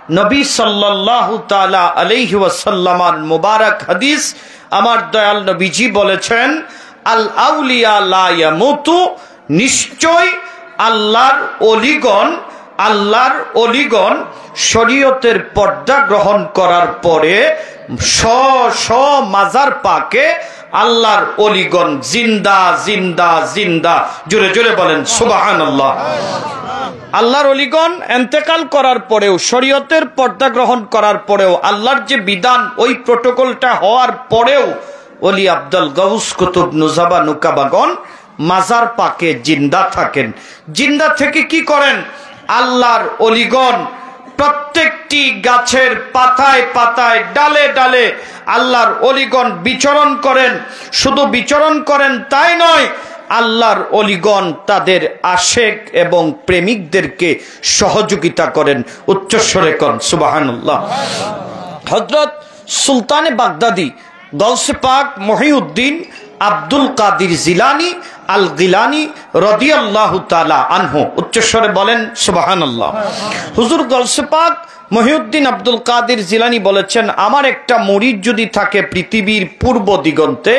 নবী সাল্লাল্লাহু তাআলা আলাইহি ওয়াসাল্লামের মুবারক হাদিস, আমার দয়াল নবীজি বলেছেন, আল আউলিয়া লা ইয়ামুতু, নিশ্চয় আল্লাহর অলিগণ শরীয়তের পর্দা গ্রহণ করার পরে মাজার পাকে আল্লাহর অলিগণ জিন্দা জিন্দা জিন্দা, জোরে জোরে বলেন সুবহানাল্লাহ। আল্লাহর অলিগণ ইন্তেকাল করার পরেও, শরীয়তের পর্দা গ্রহণ করার পরেও, আল্লাহর যে বিধান ওই প্রটোকলটা হওয়ার পরেও ওলি আব্দুল গাউস কুতুব নুজাবা নুকাবাগণ মাজার পাকে জিন্দা থাকেন। জিন্দা থেকে কি করেন? আল্লাহর অলিগণ প্রত্যেকটি গাছের পাতায় পাতায়, ডালে ডালে আল্লাহর অলিগণ বিচরণ করেন। শুধু বিচরণ করেন তাই নয়, আল্লাহর অলিগণ তাদের আশেক এবং প্রেমিকদেরকে সহযোগিতা করেন। উচ্চস্বরে কন সুবহানাল্লাহ। হযরত সুলতানে বাগদাদি গাউসে পাক মহিউদ্দিন আব্দুল কাদির জিলানী আল গিলানী রাদিয়াল্লাহু তাআলা আনহু, উচ্চস্বরে বলেন সুবহানাল্লাহ। হুজুর গাউসে পাক মহিউদ্দিন আব্দুল কাদির জিলানী বলেছেন, আমার একটা মুরিদ যদি থাকে পৃথিবীর পূর্ব দিগন্তে,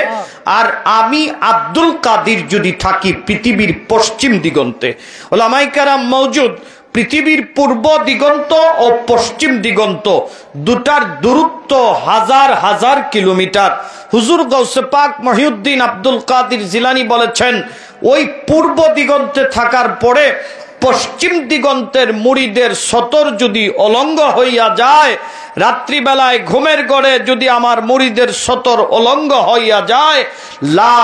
আর আমি আব্দুল কাদির যদি থাকি পৃথিবীর পশ্চিম দিগন্তে। ওলামায়ে কেরাম মওজুদ, পৃথিবীর পূর্ব দিগন্ত ও পশ্চিম দিগন্ত দুটার দূরত্ব হাজার হাজার কিলোমিটার। হুজুর গাউসে পাক মহিউদ্দিন আব্দুল কাদির জিলানী বলেছেন, ওই পূর্ব দিগন্তে থাকার পরে পশ্চিম দিগন্তের মুরিদের সতর যদি অলঙ্গ হইয়া যায়, রাত্রিবেলায় ঘুমের ঘরে যদি আমার মুরিদের সতর অলঙ্গ হইয়া যায়, লা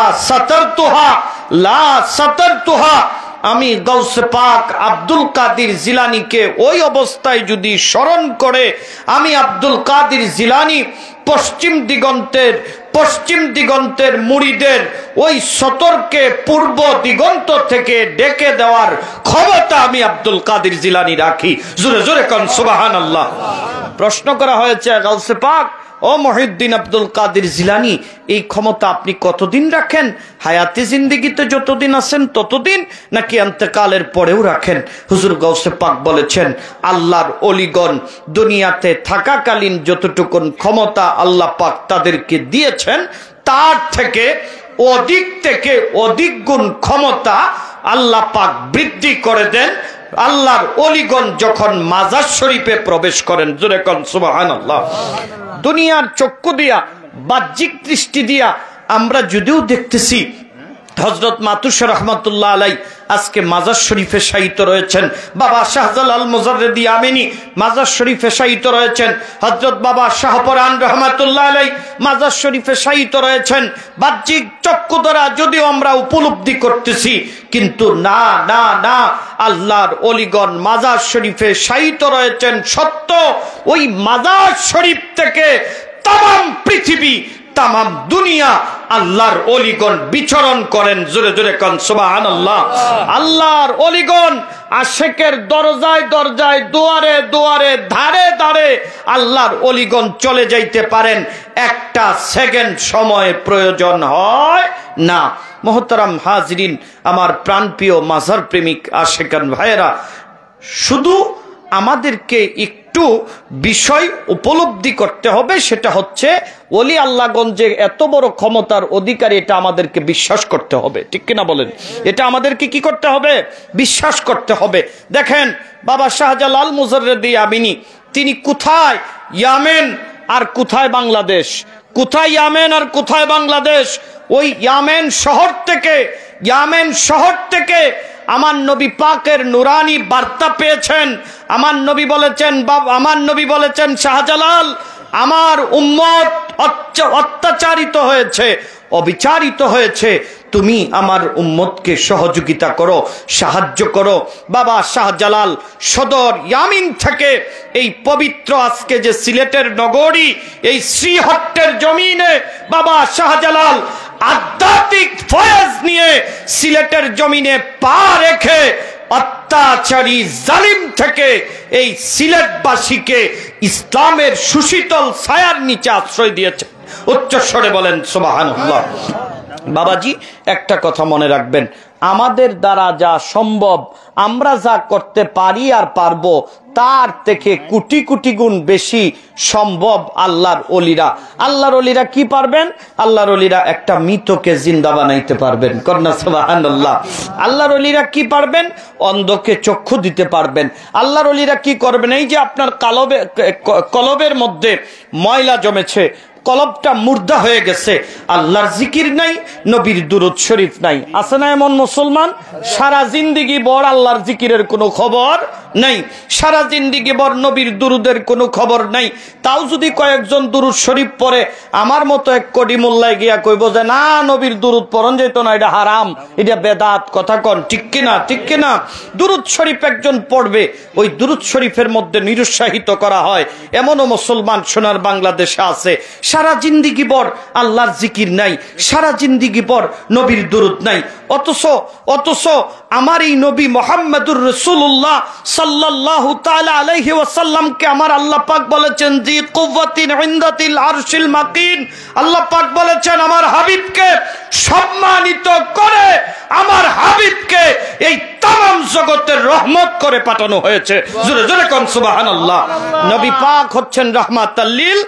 সাতারতুহা, আমি গাউসে পাক আব্দুল কাদির জিলানীকে ওই অবস্থায় যদি স্মরণ করে, আমি আব্দুল কাদির জিলানী পশ্চিম দিগন্তের মুরিদের ওই সতরকে পূর্ব দিগন্ত থেকে ডেকে দেওয়ার ক্ষমতা আমি আব্দুল কাদির জিলানী রাখি। জোরে জোরে কোন সুবহানাল্লাহ। প্রশ্ন করা হয়েছে, গাউসে পাক ও মহিউদ্দিন আব্দুল কাদির জিলানী, এই ক্ষমতা আপনি কতদিন রাখেন? হায়াতে জিন্দেগিতে যতদিন আছেন ততদিন, নাকি ইন্তেকালের পরেও রাখেন? হুজুর গাউসে পাক বলেছেন, আল্লাহর অলিগণ দুনিয়াতে থাকাকালীন যতটুকুন ক্ষমতা আল্লাহ পাক তাদেরকে দিয়েছেন, তার থেকে অধিক গুণ ক্ষমতা আল্লাহ পাক বৃদ্ধি করে দেন আল্লাহর অলিগণ যখন মাজার শরীফে প্রবেশ করেন। জোরে কোন সুবহানাল্লাহ। দুনিয়ার চক্ষু দিয়া, বাহ্যিক দৃষ্টি দিয়া আমরা যদিও দেখতেছি হযরত মাতুশ রহমাতুল্লাহ আলাই আজকে মাজার শরীফে শায়িত রয়েছেন, বাবা শাহজালাল মুজাররিদি আমিনী মাজার শরীফে শায়িত রয়েছেন, হযরত বাবা শাহপরান রহমাতুল্লাহ আলাই মাজার শরীফে শায়িত রয়েছেন। বাহ্যিক চক্ষু দ্বারা যদিও আমরা উপলব্ধি করতেছি, কিন্তু না না না, আল্লাহর অলিগণ মাজার শরীফে শায়িত রয়েছেন সত্য। ওই মাজার শরীফ থেকে তাম পৃথিবী, তাম দুনিয়া আল্লাহর অলিগণ বিচরণ করেন। জোরে জোরে কোন সুবহানাল্লাহ। আল্লাহর অলিগণ আশেকের দরজায় দরজায়, দুয়ারে দুয়ারে, ধারে ধারে আল্লাহর অলিগণ চলে যাইতে পারেন, একটা সেকেন্ড সময় প্রয়োজন হয় না। মোহতারাম হাজরিন, আমার প্রাণপ্রিয় মাজার প্রেমিক আশেকান ভাইয়েরা, শুধু আমাদেরকে একটু বিষয় উপলব্ধি করতে হবে, সেটা হচ্ছে ওলি আল্লাহগঞ্জে এত বড় ক্ষমতার অধিকারী, এটা আমাদেরকে বিশ্বাস করতে হবে। ঠিক কিনা বলেন? এটা আমাদেরকে কি করতে হবে? বিশ্বাস করতে হবে। দেখেন বাবা শাহজালাল মুজাররিদি আমিনী, তিনি কোথায় ইয়ামেন আর কোথায় বাংলাদেশ, কোথায় ইয়ামেন আর কোথায় বাংলাদেশ। ওই ইয়ামেন শহর থেকে আমার নবী পাকের নুরানি বার্তা পেয়েছেন। আমার নবী বলেছেন শাহজালাল, আমার উম্মত অত্যাচারিত হয়েছে, অবিচারিত হয়েছে, তুমি আমার উম্মতকে সহযোগিতা করো, সাহায্য করো। বাবা শাহজালাল সদর ইয়ামিন থেকে এই পবিত্র আজকে যে সিলেটের নগরী, এই শ্রীহট্টের জমিনে বাবা শাহজালাল আধ্যাত্মিক ফয়েজ নিয়ে সিলেটের জমিনে পা রেখে অত্যাচারী জালিম থেকে এই সিলেটবাসীকে ইসলামের সুশীতল ছায়ার নিচে আশ্রয় দিয়েছে। উচ্চস্বরে বলেন সুবহানাল্লাহ। বাবাজি একটা কথা মনে রাখবেন, আমাদের দ্বারা যা সম্ভব, আমরা যা করতে পারি আর পারবো, তার থেকে কোটি কোটি গুণ বেশি সম্ভব আল্লাহর ওলিরা। আল্লাহর ওলিরা কি পারবেন? আল্লাহর ওলিরা একটা মৃতকে জিন্দা বানাইতে পারবেন। কন্যা সুবহানাল্লাহ। আল্লাহর ওলিরা কি পারবেন? অন্ধকে চক্ষু দিতে পারবেন। আল্লাহর ওলিরা কি করবেন? এই যে আপনার কলবের মধ্যে ময়লা জমেছে, কলবটা মুর্দা হয়ে গেছে, আল্লাহর জিকির নাই, নবীর দুরূদ শরীফ নাই, আছে না এমন মুসলমান? সারা জিন্দেগি বড় আল্লাহর জিকিরের কোনো খবর নাই, সারা জিন্দেগি বড় নবীর দুরুদের কোনো খবর নাই। তাও যদি কয়েকজন দুরুদ শরীফ পড়ে, আমার মতো এক কোটি মোল্লায় গিয়া কইব যে না, নবীর দুরুদ পড়ন যেত না, এটা হারাম, এটা বেদাত। কথা কন ঠিক কিনা? ঠিক কিনা? দুরুদ শরীফ একজন পড়বে, ওই দুরুদ শরীফের মধ্যে নিরুৎসাহিত করা হয় এমনও মুসলমান সোনার বাংলাদেশে আছে। সারা জিন্দিগি বর আল্লাহর জিকির নাই, সারা জিন্দিগি বর নবীর দুরূদ নাই। অথচ আমার এই নবী মুহাম্মদুর রাসূলুল্লাহ সাল্লাল্লাহু তাআলা আলাইহি ওয়াসাল্লামকে আমার আল্লাহ পাক বলেছেন জি কুওয়াতিন ইনদাতিল আরশিল মাকিন। আল্লাহ পাক বলেছেন আমার হাবিবকে সম্মানিত করে, আমার হাবিবকে এই তামাম জগতের রহমত করে পাঠানো হয়েছে। জোরে জোরে কোন সুবহানাল্লাহ। নবী পাক হচ্ছেন রাহমাতাল লিল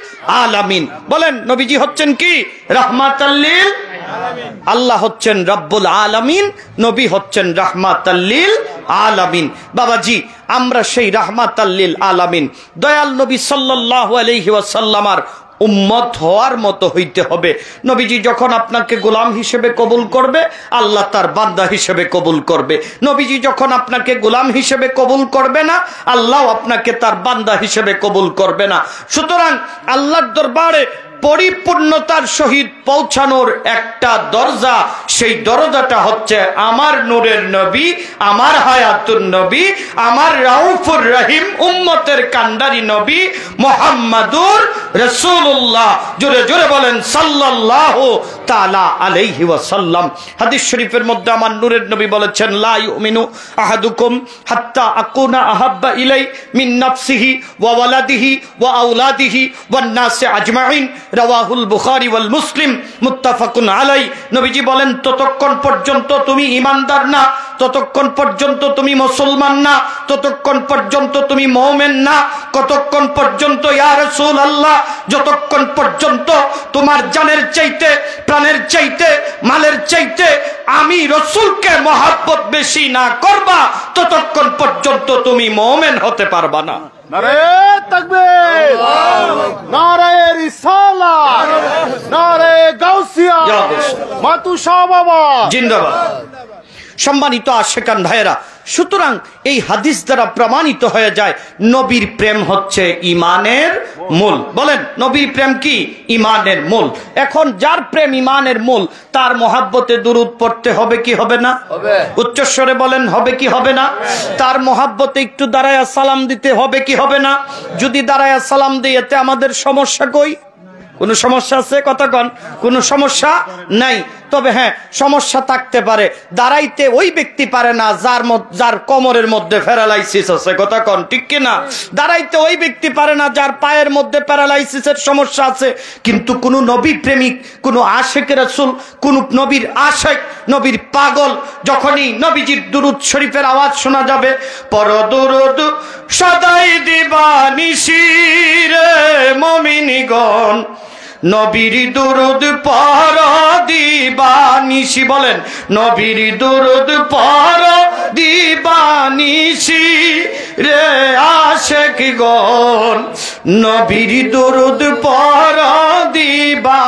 আলামিন। বলেন নবীজি হচ্ছেন কি? রাহমাতাল লিল আলামিন। আল্লাহ হচ্ছেন রব্বুল আলামিন, নবী হচ্ছেন রাহমাতাল লিল আলামিন। বাবাজি, আমরা সেই রাহমাতাল লিল আলামিন দয়াল নবী সাল্লাল্লাহু আলাইহি ওয়াসাল্লামার উম্মত হওয়ার মতো হইতে হবে। নবীজি যখন আপনাকে গোলাম হিসেবে কবুল করবে, আল্লাহ তার বান্দা হিসেবে কবুল করবে। নবীজি যখন আপনাকে গোলাম হিসেবে কবুল করবে না, আল্লাহ আপনাকে তার বান্দা হিসেবে কবুল করবে না। সুতরাং আল্লাহর দরবারে পরিপূর্ণতার সহিত পৌঁছানোর একটা দরজা, সেই দরজাটা হচ্ছে আমার নূরের নবী, আমার হায়াতুন নবী, আমার রাউফুর রহিম উম্মতের কান্ডারি নবী মুহাম্মাদুর রাসূলুল্লাহ। জোরে জোরে বলেন সাল্লাল্লাহু তাআলা আলাইহি ওয়াসাল্লাম। হাদিস শরীফের মধ্যে আমার নূরের নবী বলেছেন লা ইউমিনু আহাদুকুম হাত্তা আকুনা আহাব্বা ইলাই মিন নাফসিহি ওয়া ওয়ালাদিহি ওয়া আওলাদিহি ওয়ান নাসি আজমাইন। রাওয়াহুল বুখারী ওয়াল মুসলিম মুত্তাফাকুন আলাই। নবীজি বলেন ততক্ষণ পর্যন্ত তুমি ঈমানদার না, ততক্ষণ পর্যন্ত তুমি মুসলমান না, ততক্ষণ পর্যন্ত তুমি মুমিন না, কতক্ষণ পর্যন্ত ইয়া রাসূলুল্লাহ, যতক্ষণ পর্যন্ত তোমার জানের চাইতে, প্রাণের চাইতে, মালের চাইতে আমি রাসূলকে মহব্বত বেশি না করবা, ততক্ষণ পর্যন্ত তুমি মুমিন হতে পারবা না। নারে তাকবীর, নারে রিসালাত, নারে গাউসিয়া, মাতু শাহ বাবা জিন্দাবাদ। সম্মানিত আশিকান ভাইয়েরা, সুতরাং এই হাদিস দ্বারা প্রমাণিত হয়ে যায় নবীর প্রেম হচ্ছে ঈমানের মূল। বলেন নবীর প্রেম কি? ঈমানের মূল। এখন যার প্রেম ঈমানের মূল, তার মহাব্বতে দুরূদ পড়তে হবে কি হবে না? উচ্চস্বরে বলেন হবে কি হবে না? তার মহাব্বতে একটু দাঁড়ায়া সালাম দিতে হবে কি হবে না? যদি দাঁড়ায়া সালাম দিই, এতে আমাদের সমস্যা কই? কোন সমস্যা আছে? কথা কন। কোন সমস্যা নাই। তবে হ্যাঁ, সমস্যা থাকতে পারে, দাঁড়াইতে ওই ব্যক্তি পারে না যার কোমরের মধ্যে প্যারালাইসিস আছে। কথা কন ঠিক কিনা? দাঁড়াইতে ওই ব্যক্তি পারে না যার পায়ের মধ্যে প্যারালাইসিসের সমস্যা আছে। কিন্তু কোন নবী প্রেমিক, কোন আশিক রাসূল, কোন নবীর আশিক, নবীর পাগল, যখনই নবীজির দুরূদ শরীফের আওয়াজ শোনা যাবে, পর দুরূদ সদাই দিবা নিশিরে মুমিনগণ, নবীর দুরূদ পড় দিবানিশি। বলেন নবীর দুরূদ পড় দিবানিশি রে আশিকগণ, নবীর দুরূদ পড় দিবা।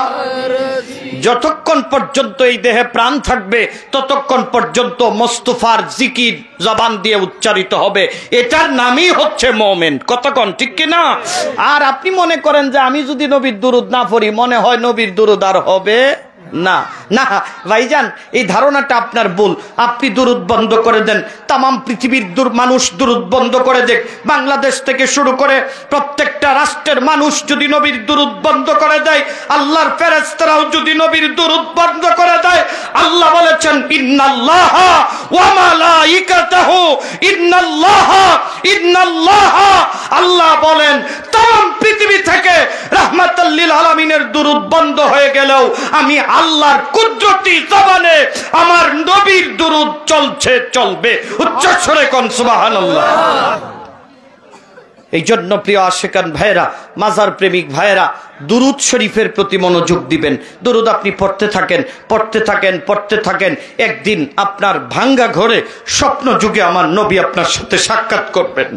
যতক্ষণ পর্যন্ত এই দেহে প্রাণ থাকবে, ততক্ষণ পর্যন্ত মুস্তাফার জিকির জবান দিয়ে উচ্চারিত হবে। এটার নামই হচ্ছে মুমিন। কতক্ষণ ঠিক কিনা? আর আপনি মনে করেন যে আমি যদি নবীর দুরূদ না পড়ি, মনে হয় নবীর দুরূদ আর হবে না। না ভাইজান, এই ধারণাটা আপনার ভুল। আপনি দুরূদ বন্ধ করে দেন, তামাম পৃথিবীর মানুষ দুরূদ বন্ধ করে দেখ। বাংলাদেশ থেকে শুরু করে প্রত্যেকটা রাষ্ট্রের মানুষ যদি নবীর দুরূদ বন্ধ করে দেয়, আল্লাহর ফেরেশতারাও যদি নবীর দুরূদ বন্ধ করে দেয়, আল্লাহ বলেছেন ইন্নাল্লাহা ওয়া মালাইকাতাহু, ইন্নাল্লাহা, আল্লাহ বলেন তাম পৃথিবী থেকে রাহমাতাল লিল আলামিনের রসুলের দুরূদ বন্ধ হয়ে গেলেও আমি আল্লাহর কুদরতি জবানে আমার নবীর দুরূদ চলছে, চলবে। উচ্চস্বরে কোন সুবহানাল্লাহ। এই জন্য প্রিয় আশিকান ভাইরা, মাজার প্রেমিক ভাইরা, দুরুদ শরীফের প্রতি মনোযোগ দিবেন। দুরুদ আপনি পড়তে থাকেন, পড়তে থাকেন, পড়তে থাকেন। একদিন আপনার ভাঙ্গা ঘরে স্বপ্ন যুগে আমার নবী আপনার সাথে সাক্ষাৎ করবেন।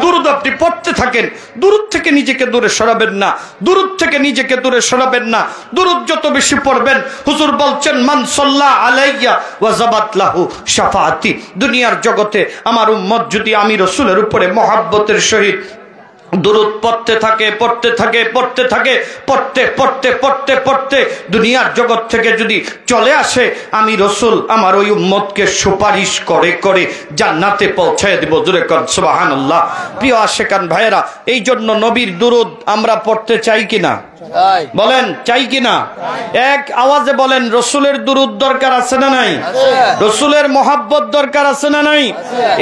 দুরুদ আপনি পড়তে থাকেন, দুরুদ থেকে নিজেকে দূরে সরাবেন না, দুরুদ থেকে নিজেকে দূরে সরাবেন না। দুরুদ যত বেশি পড়বেন, হুজুর বলছেন মান সাল্লা আলাইয়া ওয়াজাবাত লাহু শাফাআতি। দুনিয়ার জগতে আমার উম্মত যদি আমি রাসূলের উপরে মহব্বতের সহিত দুরূদ পড়তে থাকে, পড়তে থাকে, পড়তে থাকে, পড়তে পড়তে পড়তে পড়তে দুনিয়ার জগৎ থেকে যদি চলে আসে, আমি রাসূল আমার ওই উম্মতকে সুপারিশ করে করে জান্নাতে পৌঁছায় দেব। জোরে কর সুবহানাল্লাহ। প্রিয় আশিকান ভাইরা, এই জন্য নবীর দুরূদ আমরা পড়তে চাই কিনা? বলেন চাই কিনা? এক আওয়াজে বলেন, রসুলের দুরূদ দরকার আছে না নাই? রসুলের মহাব্বত দরকার আছে না নাই?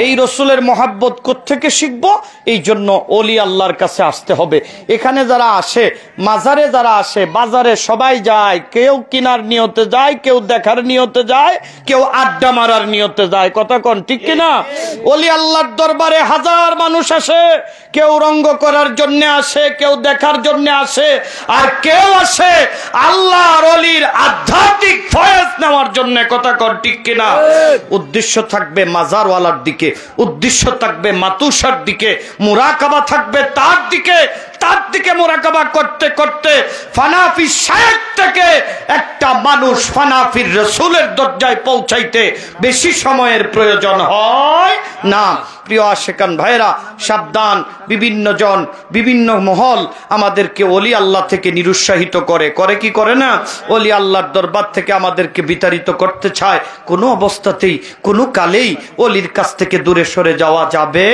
এই রসুলের মহাব্বত কোত্থেকে শিখবো? এই জন্য ওলি আল্লাহর কাছে আসতে হবে। এখানে যারা আসে, মাজারে যারা আসে, বাজারে সবাই যায়, কেউ কিনার নিয়তে যায়, কেউ দেখার নিয়তে যায়, কেউ আড্ডা মারার নিয়তে যায়। কথা কোন ঠিক কিনা? ওলি আল্লাহর দরবারে হাজার মানুষ আসে, কেউ রঙ্গ করার জন্য আসে, কেউ দেখার জন্য আসে, আর কেউ আসে আল্লাহর ওলির আধ্যাত্মিক ফয়েজ নেওয়ার জন্য। কথা কর ঠিক কিনা? উদ্দেশ্য থাকবে মাজারওয়ালার দিকে, উদ্দেশ্য থাকবে মাতুসার দিকে, মুরাকাবা থাকবে তার দিকে। তার দিকে মুরাকাবা করতে করতে ফানাফি শায়েখ থেকে একটা মানুষ ফানাফির রাসূলের দরজায় পৌঁছাইতে বেশি সময়ের প্রয়োজন হয় না। প্রিয় আশিকান ভাইরা, সাবধান। বিভিন্ন জন, বিভিন্ন মহল আমাদেরকে ওলি আল্লাহ থেকে নিরুৎসাহিত করে, করে কি করে না? ওলি আল্লাহর দরবার থেকে আমাদেরকে বিতাড়িত করতে চায়। কোনো অবস্থাতেই, কোনো কালেই ওলির কাছ থেকে দূরে সরে যাওয়া যাবে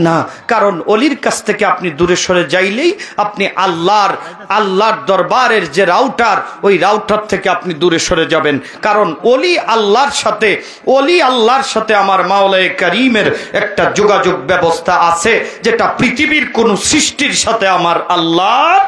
না। কারণ ওলির কাছ থেকে আপনি দূরে সরে যাইলেই আপনি আল্লাহর দরবারের যে রাউটার, ওই রাউটার থেকে আপনি দূরে সরে যাবেন। কারণ ওলি আল্লাহর সাথে আমার মাওলায়ে কারীমের একটা যোগাযোগ ব্যবস্থা আছে, যেটা পৃথিবীর কোন সৃষ্টির সাথে আমার আল্লাহর